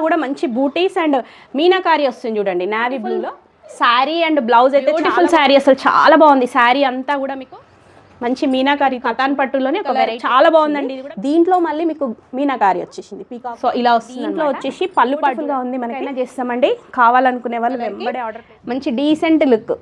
కూడా మంచి బూటీస్ అండ్ మీనాకారి వస్తుంది చూడండి నావీ బ్లూలో. శారీ అండ్ బ్లౌజ్ అయితే బ్యూటిఫుల్ శారీ, అసలు చాలా బాగుంది. శారీ అంతా కూడా మీకు మంచి మీనాకారి కతాన్ పట్టులోనే ఒక వెరైటీ చాలా బాగుందండి. ఇది కూడా దీంట్లో మళ్ళీ మీకు మీనాకారి వచ్చేసింది పీకాక్. సో ఇలా వస్తుంది. దీంట్లో వచ్చేసి పళ్ళు పట్టుగా ఉంది. మనకైనా చేస్తామండి, కావాలనుకునే వాళ్ళు వెంబడే ఆర్డర్. మంచి డీసెంట్ లుక్,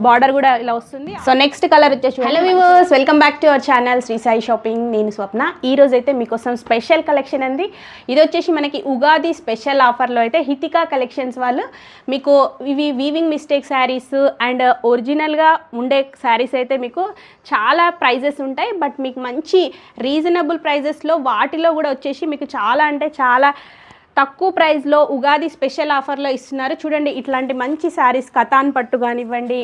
బార్డర్ కూడా ఇలా వస్తుంది. సో నెక్స్ట్ కలర్ వచ్చేసి, hello viewers, welcome back to our channel Sri Sai shopping. నేను స్వప్న. ఈ రోజు అయితే మీకోసం స్పెషల్ కలెక్షన్ అండి. ఇది వచ్చేసి మనకి ఉగాది స్పెషల్ ఆఫర్లో అయితే హితికా కలెక్షన్స్ వాళ్ళు మీకు ఇవి వీవింగ్ మిస్టేక్ శారీస్ అండ్ ఒరిజినల్గా ఉండే శారీస్ అయితే మీకు చాలా ప్రైజెస్ ఉంటాయి. బట్ మీకు మంచి రీజనబుల్ ప్రైజెస్లో వాటిలో కూడా వచ్చేసి మీకు చాలా అంటే చాలా తక్కువ ప్రైస్లో ఉగాది స్పెషల్ ఆఫర్లో ఇస్తున్నారు. చూడండి ఇట్లాంటి మంచి శారీస్, కతాన్ పట్టు కానివ్వండి,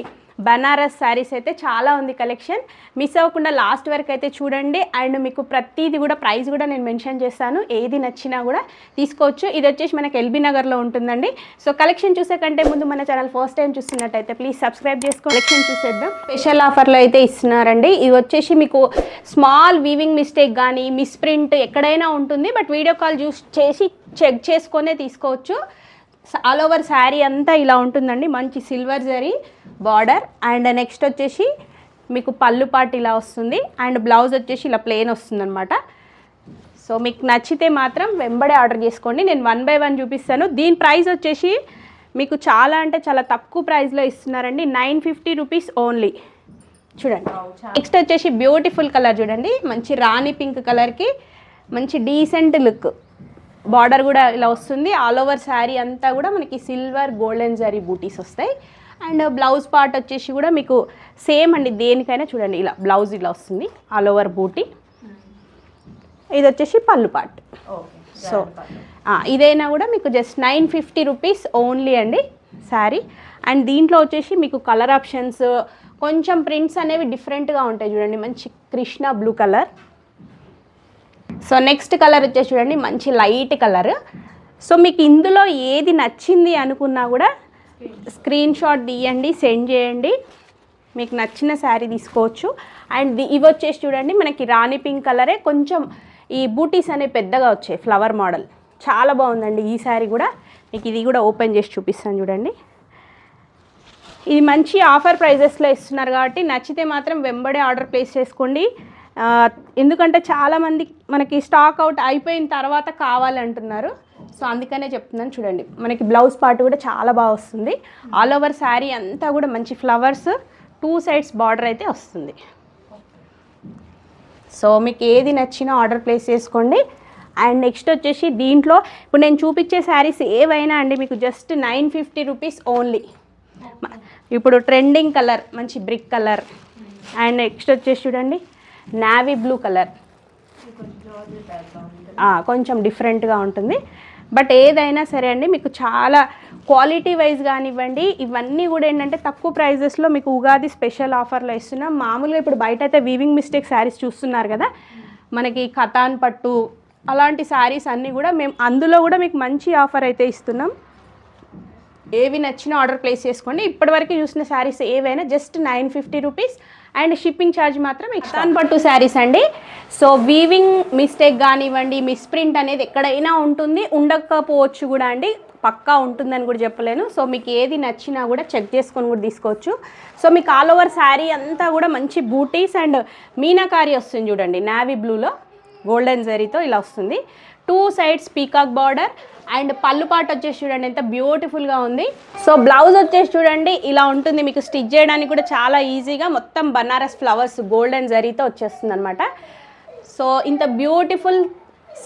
బనారస్ శారీస్ అయితే చాలా ఉంది కలెక్షన్. మిస్ అవ్వకుండా లాస్ట్ వరకు అయితే చూడండి. అండ్ మీకు ప్రతిదీ కూడా ప్రైస్ కూడా నేను మెన్షన్ చేస్తాను, ఏది నచ్చినా కూడా తీసుకోవచ్చు. ఇది వచ్చేసి మనకి ఎల్బీ నగర్లో ఉంటుందండి. సో కలెక్షన్ చూసే కంటే ముందు మన ఛానల్ ఫస్ట్ టైం చూస్తున్నట్టయితే ప్లీజ్ సబ్స్క్రైబ్ చేసుకో. కలెక్షన్ చూసేద్దాం. స్పెషల్ ఆఫర్లో అయితే ఇస్తున్నారండి. ఇది వచ్చేసి మీకు స్మాల్ వీవింగ్ మిస్టేక్ కానీ మిస్ ప్రింట్ ఎక్కడైనా ఉంటుంది, బట్ వీడియో కాల్ చేసి చెక్ చేసుకొనే తీసుకోవచ్చు. ఆల్ ఓవర్ శారీ అంతా ఇలా ఉంటుందండి, మంచి silver zari border. And next వచ్చేసి మీకు పళ్ళు పాటు ఇలా వస్తుంది అండ్ బ్లౌజ్ వచ్చేసి ఇలా ప్లెయిన్ వస్తుంది అనమాట. సో మీకు నచ్చితే మాత్రం వెంబడే ఆర్డర్ చేసుకోండి. నేను 1 by 1 చూపిస్తాను. దీని ప్రైస్ వచ్చేసి మీకు చాలా అంటే చాలా తక్కువ ప్రైస్లో ఇస్తున్నారండి, 950 రూపీస్ ఓన్లీ. చూడండి నెక్స్ట్ వచ్చేసి బ్యూటిఫుల్ కలర్ చూడండి, మంచి రాణి పింక్ కలర్కి మంచి డీసెంట్ లుక్, బార్డర్ కూడా ఇలా వస్తుంది. ఆల్ ఓవర్ శారీ అంతా కూడా మనకి సిల్వర్ గోల్డెన్ జరీ బూటీస్ వస్తాయి. అండ్ బ్లౌజ్ పార్ట్ వచ్చేసి కూడా మీకు సేమ్ అండి, దేనికైనా చూడండి ఇలా బ్లౌజ్ ఇలా వస్తుంది, ఆల్ ఓవర్ బూటీ. ఇది వచ్చేసి పళ్ళు పార్ట్. సో ఇదైనా కూడా మీకు జస్ట్ 950 రూపీస్ ఓన్లీ అండి శారీ. అండ్ దీంట్లో వచ్చేసి మీకు కలర్ ఆప్షన్స్, కొంచెం ప్రింట్స్ అనేవి డిఫరెంట్గా ఉంటాయి చూడండి, మంచి Krishna blue colour. So next colour వచ్చేసి చూడండి, మంచి లైట్ కలర్. సో మీకు ఇందులో ఏది నచ్చింది అనుకున్నా కూడా స్క్రీన్ షాట్ తీయండి, సెండ్ చేయండి, మీకు నచ్చిన శారీ తీసుకోవచ్చు. అండ్ ఇవి వచ్చేసి చూడండి మనకి రాణి పింక్ కలరే, కొంచెం ఈ బూటీస్ అనేవి పెద్దగా వచ్చాయి, ఫ్లవర్ మోడల్, చాలా బాగుందండి ఈ శారీ కూడా. మీకు ఇది కూడా ఓపెన్ చేసి చూపిస్తాను చూడండి. ఇది మంచి ఆఫర్ ప్రైజెస్లో ఇస్తున్నారు కాబట్టి నచ్చితే మాత్రం వెంబడే ఆర్డర్ ప్లేస్ చేసుకోండి. ఎందుకంటే చాలామంది మనకి స్టాక్ అవుట్ అయిపోయిన తర్వాత కావాలంటున్నారు. సో అందుకనే చెప్తున్నాను. చూడండి మనకి బ్లౌజ్ పార్ట్ కూడా చాలా బాగా వస్తుంది. ఆల్ ఓవర్ శారీ అంతా కూడా మంచి ఫ్లవర్స్, 2 sides బార్డర్ అయితే వస్తుంది. సో మీకు ఏది నచ్చినా ఆర్డర్ ప్లేస్ చేసుకోండి. అండ్ నెక్స్ట్ వచ్చేసి దీంట్లో ఇప్పుడు నేను చూపించే శారీస్ ఏవైనా అండి మీకు జస్ట్ 950 రూపీస్ ఓన్లీ. ఇప్పుడు ట్రెండింగ్ కలర్ మంచి బ్రిక్ కలర్. అండ్ నెక్స్ట్ వచ్చేసి చూడండి నావీ బ్లూ కలర్, కొంచెం డిఫరెంట్గా ఉంటుంది. బట్ ఏదైనా సరే అండి మీకు చాలా క్వాలిటీ వైజ్ కానివ్వండి, ఇవన్నీ కూడా ఏంటంటే తక్కువ ప్రైజెస్లో మీకు ఉగాది స్పెషల్ ఆఫర్లో ఇస్తున్నాం. మామూలుగా ఇప్పుడు బయట అయితే వీవింగ్ మిస్టేక్ శారీస్ చూస్తున్నారు కదా, మనకి కతాన్ పట్టు అలాంటి శారీస్ అన్నీ కూడా మేము అందులో కూడా మీకు మంచి ఆఫర్ అయితే ఇస్తున్నాం. ఏవి నచ్చినా ఆర్డర్ ప్లేస్ చేసుకోండి. ఇప్పటివరకు చూసిన శారీస్ ఏవైనా just 950 rupees and shipping charge మాత్రం కతాన్ పట్టు శారీస్ అండి. సో వీవింగ్ మిస్టేక్ కానివ్వండి, మిస్ప్రింట్ అనేది ఎక్కడైనా ఉంటుంది, ఉండకపోవచ్చు కూడా అండి, పక్కా ఉంటుందని కూడా చెప్పలేను. సో మీకు ఏది నచ్చినా కూడా చెక్ చేసుకొని కూడా తీసుకోవచ్చు. సో మీకు ఆల్ ఓవర్ శారీ అంతా కూడా మంచి బూటీస్ అండ్ మీనాకారి వస్తుంది చూడండి, నావీ బ్లూలో గోల్డెన్ జరీతో ఇలా వస్తుంది. 2 sides పీకాక్ బార్డర్. అండ్ పళ్ళు పాట వచ్చేసి చూడండి ఎంత బ్యూటిఫుల్గా ఉంది. సో బ్లౌజ్ వచ్చేసి చూడండి ఇలా ఉంటుంది, మీకు స్టిచ్ చేయడానికి కూడా చాలా ఈజీగా, మొత్తం బనారస్ ఫ్లవర్స్ గోల్డెన్ జరీతో వచ్చేస్తుంది అనమాట. సో ఇంత బ్యూటిఫుల్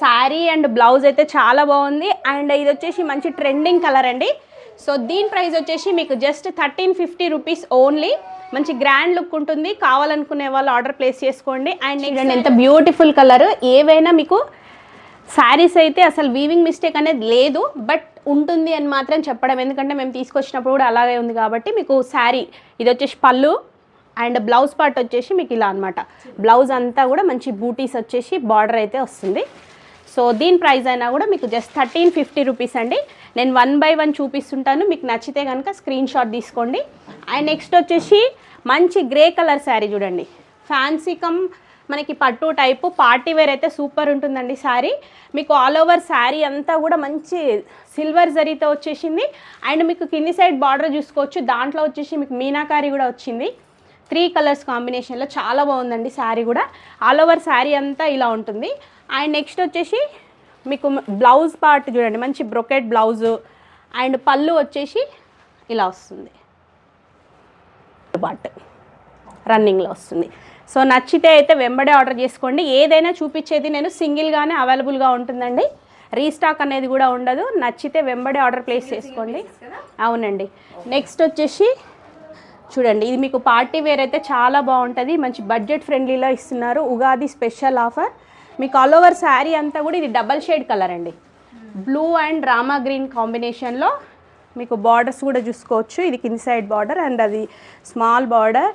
శారీ అండ్ బ్లౌజ్ అయితే చాలా బాగుంది. అండ్ ఇది వచ్చేసి మంచి ట్రెండింగ్ కలర్ అండి. సో దీని ప్రైస్ వచ్చేసి మీకు జస్ట్ 1350 రూపీస్ ఓన్లీ. మంచి గ్రాండ్ లుక్ ఉంటుంది, కావాలనుకునే వాళ్ళు ఆర్డర్ ప్లేస్ చేసుకోండి. అండ్ చూడండి ఎంత బ్యూటిఫుల్ కలర్. ఏవైనా మీకు శారీస్ అయితే అసలు వీవింగ్ మిస్టేక్ అనేది లేదు, బట్ ఉంటుంది అని మాత్రం చెప్పడం, ఎందుకంటే మేము తీసుకొచ్చినప్పుడు కూడా అలాగే ఉంది కాబట్టి. మీకు శారీ ఇది వచ్చేసి పళ్ళు అండ్ బ్లౌజ్ పార్ట్ వచ్చేసి మీకు ఇలా అనమాట, బ్లౌజ్ అంతా కూడా మంచి బూటీస్ వచ్చేసి బార్డర్ అయితే వస్తుంది. సో దీని ప్రైస్ అయినా కూడా మీకు జస్ట్ 1350 రూపీస్ అండి. నేను 1 by 1 చూపిస్తుంటాను, మీకు నచ్చితే కనుక స్క్రీన్ షాట్ తీసుకోండి. అండ్ నెక్స్ట్ వచ్చేసి మంచి గ్రే కలర్ శారీ చూడండి, ఫ్యాన్సీ కమ్ మనకి పట్టు టైపు పార్టీ వేర్ అయితే సూపర్ ఉంటుందండి శారీ. మీకు ఆల్ ఓవర్ శారీ అంతా కూడా మంచి సిల్వర్ జరీతో వచ్చేసింది. అండ్ మీకు కింది సైడ్ బార్డర్ చూసుకోవచ్చు, దాంట్లో వచ్చేసి మీకు మీనాకారి కూడా వచ్చింది. 3 కలర్స్ కాంబినేషన్లో చాలా బాగుందండి శారీ కూడా. ఆల్ ఓవర్ శారీ అంతా ఇలా ఉంటుంది. అండ్ నెక్స్ట్ వచ్చేసి మీకు బ్లౌజ్ పార్ట్ చూడండి, మంచి బ్రొకెట్ బ్లౌజు. అండ్ పళ్ళు వచ్చేసి ఇలా వస్తుంది, పార్ట్ రన్నింగ్లో వస్తుంది. సో నచ్చితే అయితే వెంబడే ఆర్డర్ చేసుకోండి. ఏదైనా చూపించేది నేను సింగిల్గానే అవైలబుల్గా ఉంటుందండి, రీస్టాక్ అనేది కూడా ఉండదు. నచ్చితే వెంబడే ఆర్డర్ ప్లేస్ చేసుకోండి. అవునండి. నెక్స్ట్ వచ్చేసి చూడండి, ఇది మీకు పార్టీ వేర్ అయితే చాలా బాగుంటుంది, మంచి బడ్జెట్ ఫ్రెండ్లీలో ఇస్తున్నారు. Ugadi special offer. మీకు ఆల్ ఓవర్ శారీ అంతా కూడా ఇది డబల్ షేడ్ కలర్ అండి, బ్లూ అండ్ రామా గ్రీన్ కాంబినేషన్లో. మీకు బార్డర్స్ కూడా చూసుకోవచ్చు, ఇది కింది సైడ్ బార్డర్ అండ్ అది స్మాల్ బార్డర్.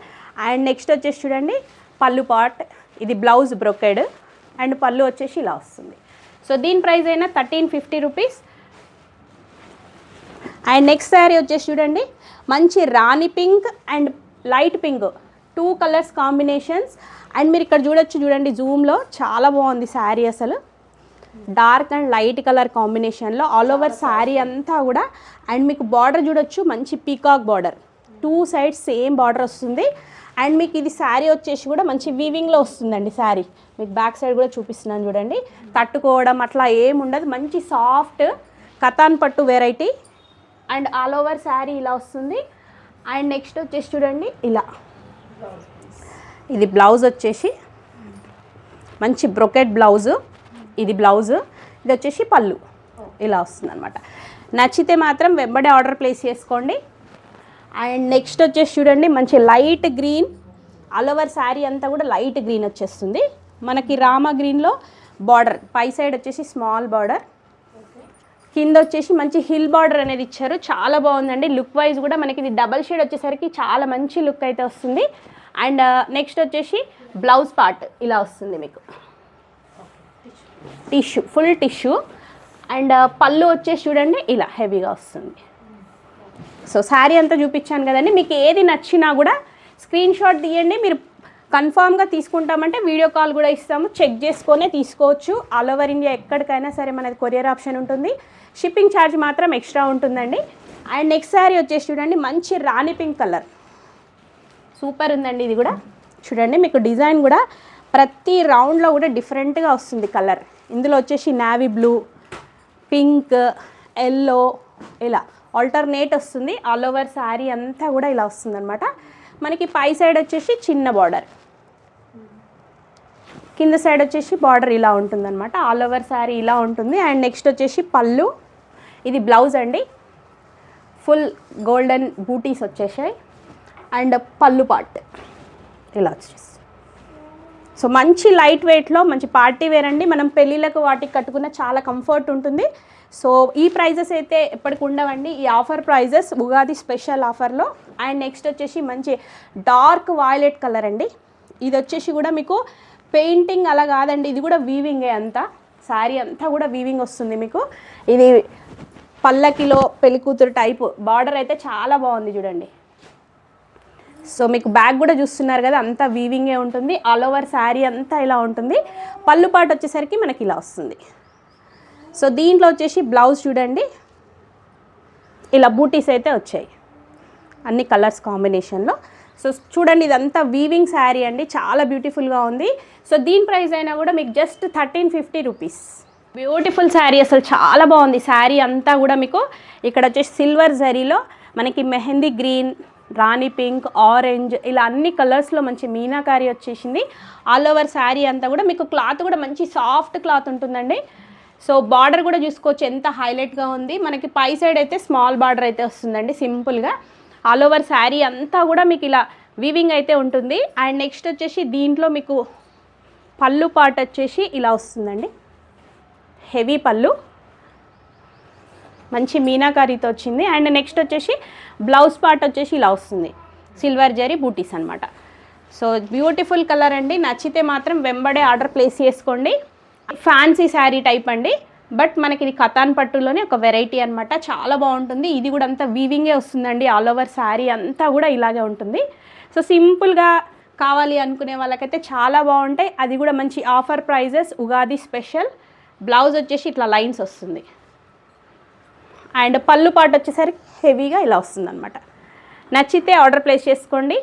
అండ్ నెక్స్ట్ వచ్చేసి చూడండి పళ్ళు పార్ట్, ఇది బ్లౌజ్ బ్రొకెడ్ అండ్ పళ్ళు వచ్చేసి ఇలా వస్తుంది. సో దీని ప్రైస్ అయినా 1350 రూపీస్. అండ్ నెక్స్ట్ శారీ వచ్చేసి చూడండి, మంచి రాణి pink and light pink 2 colours combinations. And మీరు ఇక్కడ చూడండి జూమ్లో, చాలా బాగుంది శారీ అసలు. డార్క్ అండ్ లైట్ కలర్ కాంబినేషన్లో ఆల్ ఓవర్ శారీ అంతా కూడా. అండ్ మీకు బార్డర్ చూడొచ్చు, మంచి peacock border, 2 sides same border వస్తుంది. అండ్ మీకు ఇది శారీ వచ్చేసి కూడా మంచి వీవింగ్లో వస్తుందండి శారీ. మీకు బ్యాక్ సైడ్ కూడా చూపిస్తున్నాను చూడండి, తట్టుకోవడం అట్లా ఏముండదు, మంచి సాఫ్ట్ కతాన్ పట్టు variety. And all over sari ఇలా వస్తుంది. అండ్ నెక్స్ట్ వచ్చేసి చూడండి ఇలా, ఇది బ్లౌజ్ వచ్చేసి మంచి బ్రొకెట్ బ్లౌజు, ఇది బ్లౌజు, ఇది వచ్చేసి పళ్ళు ఇలా వస్తుంది అనమాట. నచ్చితే మాత్రం వెంబడే ఆర్డర్ ప్లేస్ చేసుకోండి. అండ్ నెక్స్ట్ వచ్చేసి చూడండి, మంచి light green, all over sari అంతా కూడా లైట్ గ్రీన్ వచ్చేస్తుంది. మనకి రామా గ్రీన్లో బార్డర్, పై సైడ్ వచ్చేసి స్మాల్ బార్డర్, కింద వచ్చేసి మంచి హిల్ బార్డర్ అనేది ఇచ్చారు. చాలా బాగుందండి, లుక్ వైజ్ కూడా మనకి ఇది డబల్ షేడ్ వచ్చేసరికి చాలా మంచి లుక్ అయితే వస్తుంది. అండ్ నెక్స్ట్ వచ్చేసి బ్లౌజ్ పార్ట్ ఇలా వస్తుంది మీకు, టిష్యూ, ఫుల్ టిష్యూ. అండ్ పళ్ళు వచ్చేసి చూడండి ఇలా హెవీగా వస్తుంది. సో శారీ అంతా చూపించాను కదండి, మీకు ఏది నచ్చినా కూడా స్క్రీన్ షాట్ తీయండి. మీరు కన్ఫామ్గా తీసుకుంటామంటే వీడియో కాల్ కూడా ఇస్తాము, చెక్ చేసుకొనే తీసుకోవచ్చు. ఆల్ ఓవర్ ఇండియా ఎక్కడికైనా సరే మనది కొరియర్ ఆప్షన్ ఉంటుంది. షిప్పింగ్ ఛార్జ్ మాత్రం ఎక్స్ట్రా ఉంటుందండి. అండ్ నెక్స్ట్ శారీ వచ్చేసి చూడండి, మంచి రాణి పింక్ కలర్, సూపర్ ఉందండి. ఇది కూడా చూడండి, మీకు డిజైన్ కూడా ప్రతి రౌండ్లో కూడా డిఫరెంట్గా వస్తుంది కలర్. ఇందులో వచ్చేసి నావీ బ్లూ, పింక్, ఎల్లో ఇలా ఆల్టర్నేట్ వస్తుంది. ఆల్ ఓవర్ శారీ అంతా కూడా ఇలా వస్తుంది అనమాట. మనకి పై సైడ్ వచ్చేసి చిన్న బార్డర్, కింద సైడ్ వచ్చేసి బార్డర్ ఇలా ఉంటుందన్నమాట. ఆల్ ఓవర్ శారీ ఇలా ఉంటుంది. అండ్ నెక్స్ట్ వచ్చేసి పళ్ళు, ఇది బ్లౌజ్ అండి, ఫుల్ గోల్డెన్ బూటీస్ వచ్చేసాయి. అండ్ పళ్ళు పార్ట్ ఇలా వచ్చేసి. సో మంచి లైట్ వెయిట్లో మంచి పార్టీ వేర్ అండి, మనం పెళ్ళిళ్ళకు వాటికి కట్టుకున్న చాలా కంఫర్ట్ ఉంటుంది. సో ఈ ప్రైజెస్ అయితే ఎప్పటికి ఉండవండి, ఈ ఆఫర్ ప్రైజెస్ ఉగాది స్పెషల్ ఆఫర్లో. అండ్ నెక్స్ట్ వచ్చేసి మంచి డార్క్ వాయిలెట్ కలర్ అండి, ఇది వచ్చేసి కూడా మీకు పెయింటింగ్ అలా కాదండి, ఇది కూడా వీవింగే అంతా, శారీ అంతా కూడా వీవింగ్ వస్తుంది మీకు. ఇది పల్లకిలో పెళ్ళికూతురు టైపు బార్డర్ అయితే చాలా బాగుంది చూడండి. సో మీకు బ్యాగ్ కూడా చూస్తున్నారు కదా, అంతా వీవింగే ఉంటుంది. ఆల్ ఓవర్ శారీ అంతా ఇలా ఉంటుంది. పళ్ళు పాటు వచ్చేసరికి మనకి ఇలా వస్తుంది. సో దీంట్లో వచ్చేసి బ్లౌజ్ చూడండి, ఇలా బూటీస్ అయితే వచ్చాయి అన్ని కలర్స్ కాంబినేషన్లో. సో చూడండి, ఇదంతా వీవింగ్ శారీ అండి, చాలా బ్యూటిఫుల్గా ఉంది. సో దీని ప్రైస్ అయినా కూడా మీకు జస్ట్ 1350 రూపీస్. బ్యూటిఫుల్ శారీ, అసలు చాలా బాగుంది శారీ అంతా కూడా. మీకు ఇక్కడ వచ్చేసి సిల్వర్ జరీలో మనకి మెహందీ గ్రీన్, రాణి పింక్, ఆరెంజ్ ఇలా అన్ని కలర్స్లో మంచి మీనాకారి వచ్చేసింది. ఆల్ ఓవర్ శారీ అంతా కూడా మీకు క్లాత్ కూడా మంచి సాఫ్ట్ క్లాత్ ఉంటుందండి. సో బార్డర్ కూడా చూసుకోవచ్చు ఎంత హైలైట్గా ఉంది. మనకి పై సైడ్ అయితే స్మాల్ బార్డర్ అయితే వస్తుందండి సింపుల్గా. ఆల్ ఓవర్ శారీ అంతా కూడా మీకు ఇలా వీవింగ్ అయితే ఉంటుంది. అండ్ నెక్స్ట్ వచ్చేసి దీంట్లో మీకు పళ్ళు పార్ట్ వచ్చేసి ఇలా వస్తుందండి, హెవీ పళ్ళు, మంచి మీనాకారీతో వచ్చింది. అండ్ నెక్స్ట్ వచ్చేసి బ్లౌజ్ పార్ట్ వచ్చేసి ఇలా వస్తుంది, సిల్వర్ జరీ బూటీస్ అనమాట. సో బ్యూటిఫుల్ కలర్ అండి, నచ్చితే మాత్రం వెంబడే ఆర్డర్ ప్లేస్ చేసుకోండి. ఫ్యాన్సీ శారీ టైప్ అండి, బట్ మనకి ఇది కతాన్ పట్టులోనే ఒక వెరైటీ అనమాట, చాలా బాగుంటుంది. ఇది కూడా అంతా వీవింగే వస్తుందండి, ఆల్ ఓవర్ శారీ అంతా కూడా ఇలాగే ఉంటుంది. సో సింపుల్గా కావాలి అనుకునే వాళ్ళకైతే చాలా బాగుంటాయి. అది కూడా మంచి offer prizes, Ugadi special. Blouse వచ్చేసి ఇట్లా లైన్స్ వస్తుంది అండ్ పళ్ళు పాటు వచ్చేసరికి హెవీగా ఇలా వస్తుంది అనమాట. నచ్చితే ఆర్డర్ ప్లేస్ చేసుకోండి.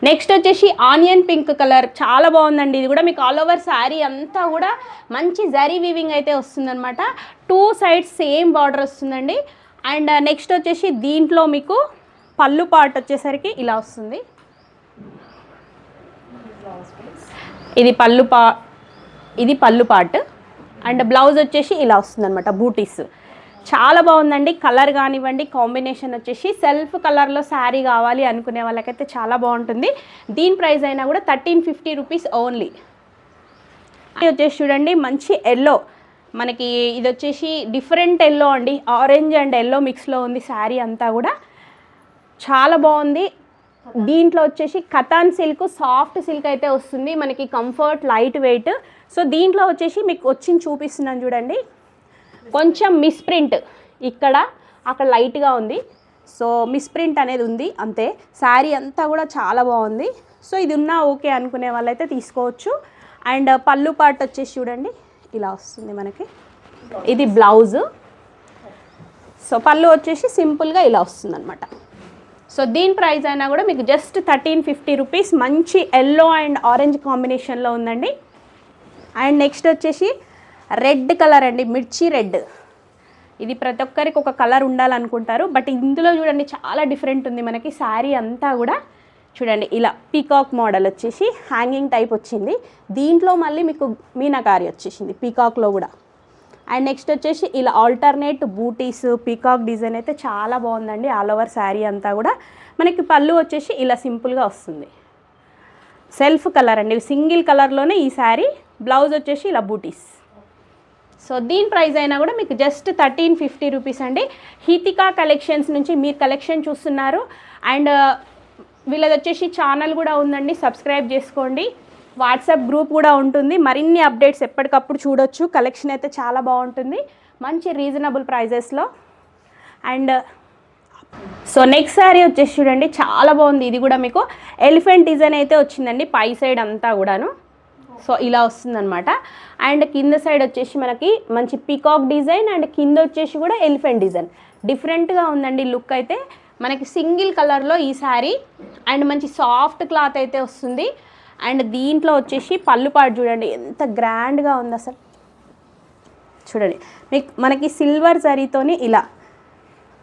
నెక్స్ట్ వచ్చేసి ఆనియన్ పింక్ కలర్ చాలా బాగుందండి. ఇది కూడా మీకు ఆల్ ఓవర్ శారీ అంతా కూడా మంచి జరీ వీవింగ్ అయితే వస్తుందన్నమాట. 2 సైడ్స్ సేమ్ బార్డర్ వస్తుందండి. అండ్ నెక్స్ట్ వచ్చేసి దీంట్లో మీకు పళ్ళు పార్ట్ వచ్చేసరికి ఇలా వస్తుంది. ఇది పళ్ళు పార్ట్ అండ్ బ్లౌజ్ వచ్చేసి ఇలా వస్తుంది అనమాట, బూటీస్. చాలా బాగుందండి. కలర్ కానివ్వండి, కాంబినేషన్ వచ్చేసి సెల్ఫ్ కలర్లో శారీ కావాలి అనుకునే వాళ్ళకైతే చాలా బాగుంటుంది. దీని ప్రైస్ అయినా కూడా 1350 రూపీస్ ఓన్లీ. ఇది వచ్చేసి చూడండి మంచి ఎల్లో, మనకి ఇది వచ్చేసి డిఫరెంట్ ఎల్లో అండి, ఆరెంజ్ అండ్ ఎల్లో మిక్స్లో ఉంది శారీ అంతా కూడా. చాలా బాగుంది. దీంట్లో వచ్చేసి కతాన్ సిల్క్, సాఫ్ట్ సిల్క్ అయితే వస్తుంది మనకి, కంఫర్ట్, లైట్ వెయిట్. సో దీంట్లో వచ్చేసి మీకు వచ్చింది చూపిస్తున్నాను చూడండి, కొంచెం మిస్ప్రింట్ ఇక్కడ అక్కడ లైట్గా ఉంది. సో మిస్ప్రింట్ అనేది ఉంది అంతే. శారీ అంతా కూడా చాలా బాగుంది. సో ఇది ఉన్నా ఓకే అనుకునే వాళ్ళైతే తీసుకోవచ్చు. అండ్ పళ్ళు పార్ట్ వచ్చేసి చూడండి ఇలా వస్తుంది మనకి. ఇది బ్లౌజ్. సో పళ్ళు వచ్చేసి సింపుల్గా ఇలా వస్తుంది అనమాట. సో దీని ప్రైస్ అయినా కూడా మీకు జస్ట్ 1350 రూపీస్. మంచి ఎల్లో అండ్ ఆరెంజ్ కాంబినేషన్లో ఉందండి. అండ్ నెక్స్ట్ వచ్చేసి రెడ్ కలర్ అండి, మిర్చి రెడ్. ఇది ప్రతి ఒక్కరికి ఒక కలర్ ఉండాలనుకుంటారు, బట్ ఇందులో చూడండి చాలా డిఫరెంట్ ఉంది మనకి. శారీ అంతా కూడా చూడండి ఇలా పీకాక్ మోడల్ వచ్చేసి హ్యాంగింగ్ టైప్ వచ్చింది. దీంట్లో మళ్ళీ మీకు మీనాకారి వచ్చేసింది పీకాక్లో కూడా. అండ్ నెక్స్ట్ వచ్చేసి ఇలా ఆల్టర్నేట్ బూటీస్, పీకాక్ డిజైన్ అయితే చాలా బాగుందండి. ఆల్ ఓవర్ శారీ అంతా కూడా మనకి. పళ్ళు వచ్చేసి ఇలా సింపుల్గా వస్తుంది, సెల్ఫ్ కలర్ అండి, సింగిల్ కలర్లోనే ఈ శారీ. బ్లౌజ్ వచ్చేసి ఇలా బూటీస్. సో దీని ప్రైస్ అయినా కూడా మీకు జస్ట్ 1350 రూపీస్ అండి. హీతికా కలెక్షన్స్ నుంచి మీరు కలెక్షన్ చూస్తున్నారు. అండ్ వీళ్ళది వచ్చేసి ఛానల్ కూడా ఉందండి, సబ్స్క్రైబ్ చేసుకోండి. వాట్సాప్ గ్రూప్ కూడా ఉంటుంది, మరిన్ని అప్డేట్స్ ఎప్పటికప్పుడు చూడొచ్చు. కలెక్షన్ అయితే చాలా బాగుంటుంది, మంచి రీజనబుల్ ప్రైజెస్లో. అండ్ సో నెక్స్ట్ శారీ వచ్చేసి చూడండి చాలా బాగుంది. ఇది కూడా మీకు ఎలిఫెంట్ డిజైన్ అయితే వచ్చిందండి పై సైడ్ అంతా కూడాను. సో ఇలా వస్తుందన్నమాట. అండ్ కింద సైడ్ వచ్చేసి మనకి మంచి పీకాక్ డిజైన్ అండ్ కింద వచ్చేసి కూడా ఎలిఫెంట్ డిజైన్. డిఫరెంట్గా ఉందండి లుక్ అయితే మనకి. సింగిల్ కలర్లో ఈ శారీ అండ్ మంచి సాఫ్ట్ క్లాత్ అయితే వస్తుంది. అండ్ దీంట్లో వచ్చేసి పళ్ళు పాటు చూడండి ఎంత గ్రాండ్గా ఉంది అసలు. చూడండి మనకి సిల్వర్ జరీతోని ఇలా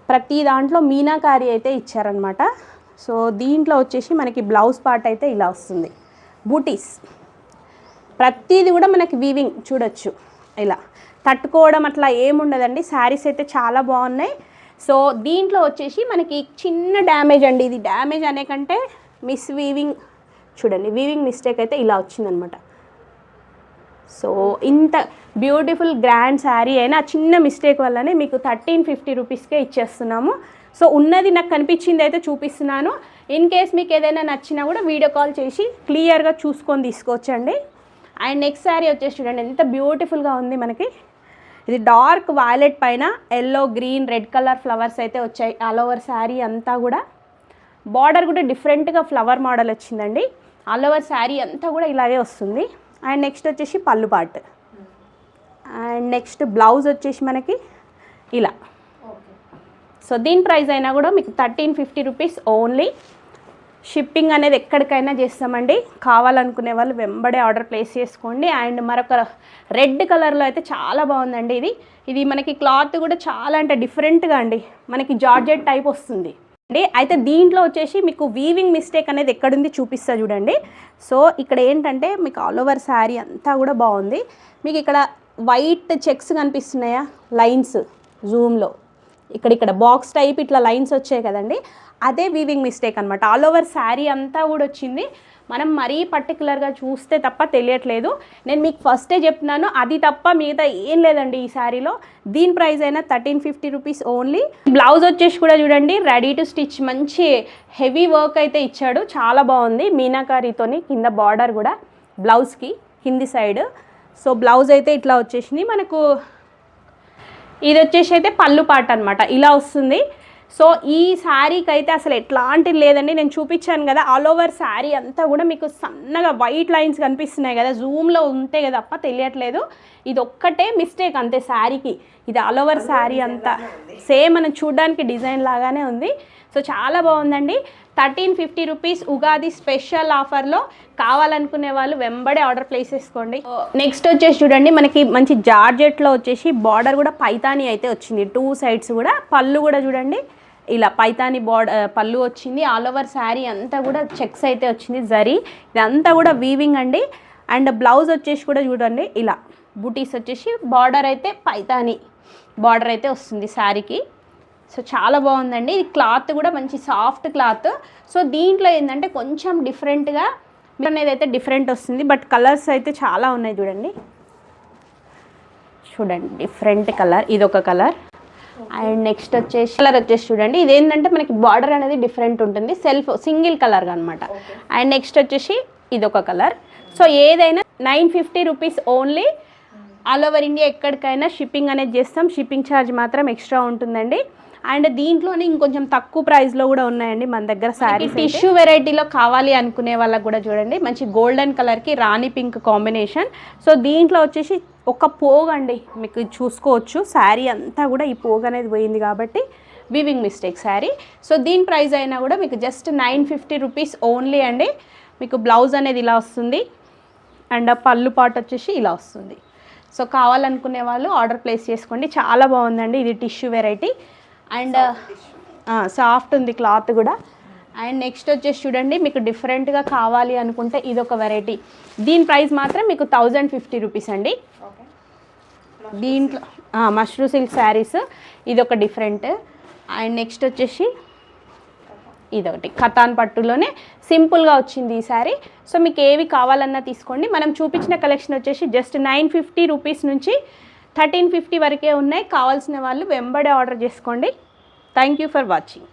ప్రతి దాంట్లో మీనాకారి అయితే ఇచ్చారనమాట. సో దీంట్లో వచ్చేసి మనకి బ్లౌజ్ పార్ట్ అయితే ఇలా వస్తుంది, బూటీస్. ప్రతిది కూడా మనకి వీవింగ్ చూడొచ్చు. ఇలా తట్టుకోవడం అట్లా ఏముండదండి. శారీస్ అయితే చాలా బాగున్నాయి. సో దీంట్లో వచ్చేసి మనకి చిన్న డ్యామేజ్ అండి, ఇది డ్యామేజ్ అనే కంటే మిస్ వీవింగ్ చూడండి, వీవింగ్ మిస్టేక్ అయితే ఇలా వచ్చిందనమాట. సో ఇంత బ్యూటిఫుల్ గ్రాండ్ శారీ అయినా చిన్న మిస్టేక్ వల్లనే మీకు 1350 రూపీస్కే ఇచ్చేస్తున్నాము. సో ఉన్నది నాకు కనిపించింది అయితే చూపిస్తున్నాను. ఇన్ కేస్ మీకు ఏదైనా నచ్చినా కూడా వీడియో కాల్ చేసి క్లియర్గా చూసుకొని తీసుకోవచ్చండి. అండ్ నెక్స్ట్ శారీ వచ్చేసి చూడండి ఎంత బ్యూటిఫుల్గా ఉంది మనకి. ఇది డార్క్ వైలెట్ పైన yellow, green, red colour flowers అయితే వచ్చాయి ఆల్ ఓవర్ శారీ అంతా కూడా. బార్డర్ కూడా డిఫరెంట్గా ఫ్లవర్ మోడల్ వచ్చిందండి. ఆల్ ఓవర్ శారీ అంతా కూడా ఇలాగే వస్తుంది. అండ్ నెక్స్ట్ వచ్చేసి పళ్ళు పార్ట్. అండ్ నెక్స్ట్ బ్లౌజ్ వచ్చేసి మనకి ఇలా. సో దీని ప్రైస్ అయినా కూడా మీకు 1350 రూపీస్ ఓన్లీ. షిప్పింగ్ అనేది ఎక్కడికైనా చేస్తామండి. కావాలనుకునే వాళ్ళు వెంబడే ఆర్డర్ ప్లేస్ చేసుకోండి. అండ్ మరొక రెడ్ కలర్లో అయితే చాలా బాగుందండి. ఇది మనకి క్లాత్ కూడా చాలా అంటే డిఫరెంట్గా అండి, మనకి జార్జెట్ టైప్ వస్తుంది అండి. అయితే దీంట్లో వచ్చేసి మీకు వీవింగ్ మిస్టేక్ అనేది ఎక్కడుంది చూపిస్తా చూడండి. సో ఇక్కడ ఏంటంటే మీకు ఆల్ ఓవర్ శారీ అంతా కూడా బాగుంది. మీకు ఇక్కడ వైట్ చెక్స్ కనిపిస్తున్నాయా, లైన్స్ జూమ్లో ఇక్కడ బాక్స్ టైప్ ఇట్లా లైన్స్ వచ్చాయి కదండి, అదే వీవింగ్ మిస్టేక్ అనమాట. ఆల్ ఓవర్ శారీ అంతా కూడా వచ్చింది. మనం మరీ పర్టికులర్గా చూస్తే తప్ప తెలియట్లేదు. నేను మీకు ఫస్టే చెప్తున్నాను, అది తప్ప మిగతా ఏం లేదండి ఈ శారీలో. దీని ప్రైస్ అయినా 1350 రూపీస్ ఓన్లీ. బ్లౌజ్ వచ్చేసి కూడా చూడండి రెడీ టు స్టిచ్, మంచి హెవీ వర్క్ అయితే ఇచ్చాడు, చాలా బాగుంది. మీనాకారితోని కింద బార్డర్ కూడా బ్లౌజ్కి కింది సైడ్. సో బ్లౌజ్ అయితే ఇట్లా వచ్చేసింది మనకు. ఇది వచ్చేసి అయితే పళ్ళు పార్ట్ అనమాట, ఇలా వస్తుంది. సో ఈ శారీకి అయితే అసలు ఎట్లాంటిది లేదండి. నేను చూపించాను కదా ఆల్ ఓవర్ శారీ అంతా కూడా మీకు సన్నగా వైట్ లైన్స్ కనిపిస్తున్నాయి కదా, జూమ్లో ఉంటే కదా తప్ప తెలియట్లేదు. ఇది ఒక్కటే మిస్టేక్ అంతే శారీకి. ఇది ఆల్ ఓవర్ శారీ అంతా సేమ్ మనం చూడడానికి డిజైన్ లాగానే ఉంది. సో చాలా బాగుందండి. 1350 రూపీస్ ఉగాది స్పెషల్ ఆఫర్లో. కావాలనుకునే వాళ్ళు వెంబడే ఆర్డర్ ప్లేస్ చేసుకోండి. నెక్స్ట్ వచ్చేసి చూడండి, మనకి మంచి జార్జెట్లో వచ్చేసి బార్డర్ కూడా పైతాని అయితే వచ్చింది, 2 సైడ్స్ కూడా. పళ్ళు కూడా చూడండి ఇలా పైతాని పళ్ళు వచ్చింది. ఆల్ ఓవర్ శారీ అంతా కూడా చెక్స్ అయితే వచ్చింది, జరీ ఇదంతా కూడా వీవింగ్ అండి. అండ్ బ్లౌజ్ వచ్చేసి కూడా చూడండి ఇలా బూటీస్ వచ్చేసి, బార్డర్ అయితే పైతాని బార్డర్ అయితే వస్తుంది శారీకి. సో చాలా బాగుందండి. ఇది క్లాత్ కూడా మంచి సాఫ్ట్ క్లాత్. సో దీంట్లో ఏంటంటే కొంచెం డిఫరెంట్గా అనేది అయితే డిఫరెంట్ వస్తుంది, బట్ కలర్స్ అయితే చాలా ఉన్నాయి చూడండి. చూడండి డిఫరెంట్ కలర్, ఇదొక కలర్. అండ్ నెక్స్ట్ వచ్చేసి కలర్ వచ్చేసి చూడండి, ఇదేంటంటే మనకి బార్డర్ అనేది డిఫరెంట్ ఉంటుంది, సింగిల్ కలర్గా అనమాట. అండ్ నెక్స్ట్ వచ్చేసి ఇదొక కలర్. సో ఏదైనా 950 rupees only. All over India ఎక్కడికైనా షిప్పింగ్ అనేది చేస్తాం, షిప్పింగ్ ఛార్జ్ మాత్రం ఎక్స్ట్రా ఉంటుందండి. అండ్ దీంట్లోనే ఇంకొంచెం తక్కువ ప్రైస్లో కూడా ఉన్నాయండి మన దగ్గర శారీస్. టిష్యూ వెరైటీలో కావాలి అనుకునే వాళ్ళకి కూడా చూడండి, మంచి గోల్డెన్ కలర్కి రాణి పింక్ కాంబినేషన్. సో దీంట్లో వచ్చేసి ఒక పోగు అండి, మీకు చూసుకోవచ్చు శారీ అంతా కూడా ఈ పోగు అనేది పోయింది కాబట్టి వీవింగ్ మిస్టేక్ శారీ. సో దీని ప్రైస్ అయినా కూడా మీకు జస్ట్ 950 రూపీస్ ఓన్లీ అండి. మీకు బ్లౌజ్ అనేది ఇలా వస్తుంది అండ్ పళ్ళు పాటు వచ్చేసి ఇలా వస్తుంది. సో కావాలనుకునే వాళ్ళు ఆర్డర్ ప్లేస్ చేసుకోండి. చాలా బాగుందండి, ఇది టిష్యూ వెరైటీ అండ్ సాఫ్ట్ ఉంది క్లాత్ కూడా. అండ్ నెక్స్ట్ వచ్చేసి చూడండి, మీకు డిఫరెంట్గా కావాలి అనుకుంటే ఇదొక వెరైటీ. దీని ప్రైస్ మాత్రం మీకు 1050 రూపీస్ అండి. దీంట్లో మష్రూ సిల్క్ శారీస్ ఇదొక డిఫరెంట్. అండ్ నెక్స్ట్ వచ్చేసి ఇదొకటి కతాన్ పట్టులోనే సింపుల్గా వచ్చింది ఈ శారీ. సో మీకు ఏవి కావాలన్నా తీసుకోండి. మనం చూపించిన కలెక్షన్ వచ్చేసి జస్ట్ 950 రూపీస్ నుంచి 1350 వరకే ఉన్నాయి. కావాల్సిన వాళ్ళు వెంబడే ఆర్డర్ చేసుకోండి. Thank you for watching.